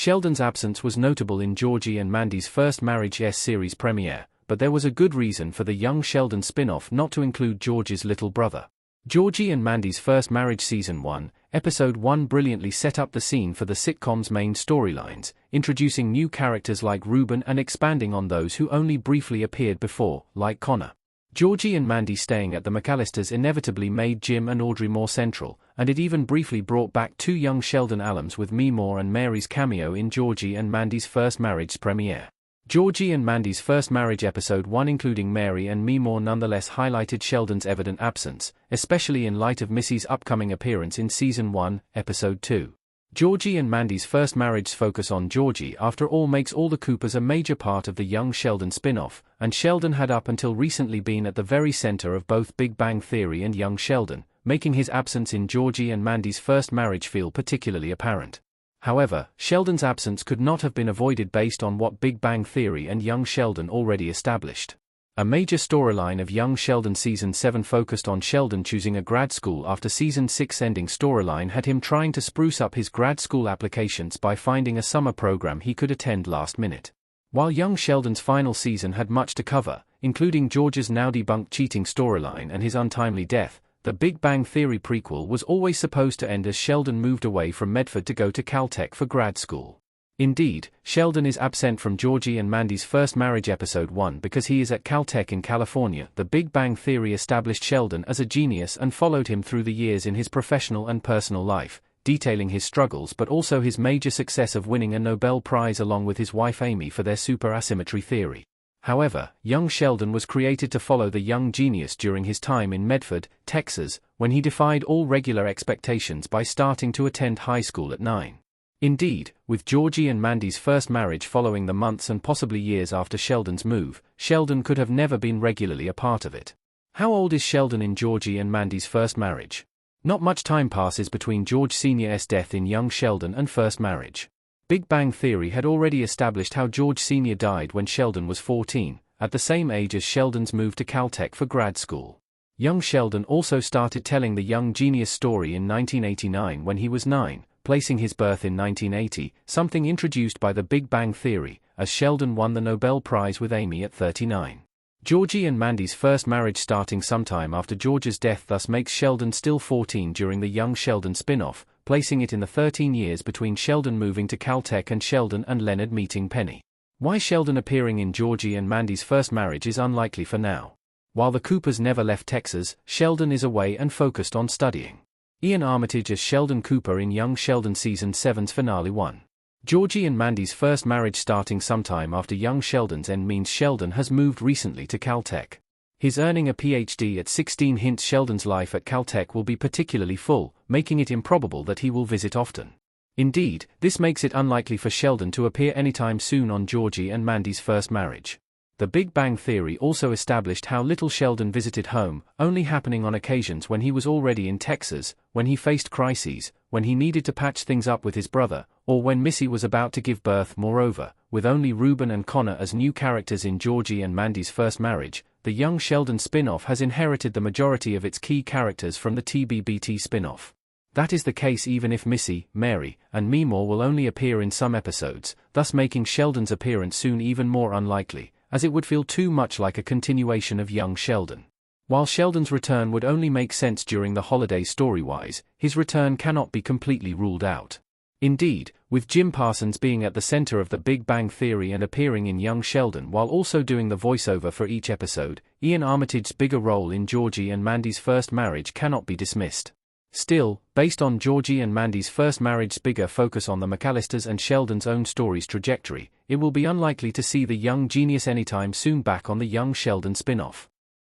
Sheldon's absence was notable in Georgie and Mandy's first marriage series premiere, but there was a good reason for the young Sheldon spin-off not to include Georgie's little brother. Georgie and Mandy's First Marriage Season 1, Episode 1 brilliantly set up the scene for the sitcom's main storylines, introducing new characters like Reuben and expanding on those who only briefly appeared before, like Connor. Georgie and Mandy staying at the McAllisters inevitably made Jim and Audrey more central, and it even briefly brought back two young Sheldon alums with Meemore and Mary's cameo in Georgie and Mandy's First Marriage premiere. Georgie and Mandy's First Marriage Episode 1 including Mary and Meemore nonetheless highlighted Sheldon's evident absence, especially in light of Missy's upcoming appearance in Season 1, Episode 2. Georgie and Mandy's First Marriage's focus on Georgie after all makes all the Coopers a major part of the young Sheldon spin-off, and Sheldon had up until recently been at the very center of both Big Bang Theory and young Sheldon, making his absence in Georgie and Mandy's First Marriage feel particularly apparent. However, Sheldon's absence could not have been avoided based on what Big Bang Theory and young Sheldon already established. A major storyline of young Sheldon Season 7 focused on Sheldon choosing a grad school after Season 6 ending storyline had him trying to spruce up his grad school applications by finding a summer program he could attend last minute. While young Sheldon's final season had much to cover, including George's now debunked cheating storyline and his untimely death, the Big Bang Theory prequel was always supposed to end as Sheldon moved away from Medford to go to Caltech for grad school. Indeed, Sheldon is absent from Georgie and Mandy's First Marriage Episode 1 because he is at Caltech in California. The Big Bang Theory established Sheldon as a genius and followed him through the years in his professional and personal life, detailing his struggles but also his major success of winning a Nobel Prize along with his wife Amy for their superasymmetry theory. However, young Sheldon was created to follow the young genius during his time in Medford, Texas, when he defied all regular expectations by starting to attend high school at 9. Indeed, with Georgie and Mandy's first marriage following the months and possibly years after Sheldon's move, Sheldon could have never been regularly a part of it. How old is Sheldon in Georgie and Mandy's first marriage? Not much time passes between George Sr.'s death in young Sheldon and first marriage. Big Bang Theory had already established how George Sr. died when Sheldon was 14, at the same age as Sheldon's move to Caltech for grad school. Young Sheldon also started telling the young genius story in 1989 when he was 9, placing his birth in 1980, something introduced by the Big Bang Theory, as Sheldon won the Nobel Prize with Amy at 39. Georgie and Mandy's first marriage starting sometime after George's death thus makes Sheldon still 14 during the young Sheldon spin-off, placing it in the 13 years between Sheldon moving to Caltech and Sheldon and Leonard meeting Penny. Why Sheldon appearing in Georgie and Mandy's first marriage is unlikely for now. While the Coopers never left Texas, Sheldon is away and focused on studying. Ian Armitage as Sheldon Cooper in young Sheldon Season 7's Finale 1. Georgie and Mandy's first marriage starting sometime after young Sheldon's end means Sheldon has moved recently to Caltech. His earning a PhD at 16 hints Sheldon's life at Caltech will be particularly full, making it improbable that he will visit often. Indeed, this makes it unlikely for Sheldon to appear anytime soon on Georgie and Mandy's first marriage. The Big Bang Theory also established how little Sheldon visited home, only happening on occasions when he was already in Texas, when he faced crises, when he needed to patch things up with his brother, or when Missy was about to give birth. Moreover, with only Reuben and Connor as new characters in Georgie and Mandy's first marriage, the young Sheldon spin-off has inherited the majority of its key characters from the TBBT spin-off. That is the case even if Missy, Mary, and Meemore will only appear in some episodes, thus making Sheldon's appearance soon even more unlikely, as it would feel too much like a continuation of young Sheldon. While Sheldon's return would only make sense during the holidays story-wise, his return cannot be completely ruled out. Indeed, with Jim Parsons being at the center of the Big Bang Theory and appearing in young Sheldon while also doing the voiceover for each episode, Ian Armitage's bigger role in Georgie and Mandy's first marriage cannot be dismissed. Still, based on Georgie and Mandy's first marriage's bigger focus on the McAllisters and Sheldon's own story's trajectory, it will be unlikely to see the young genius anytime soon back on the young Sheldon spin-off.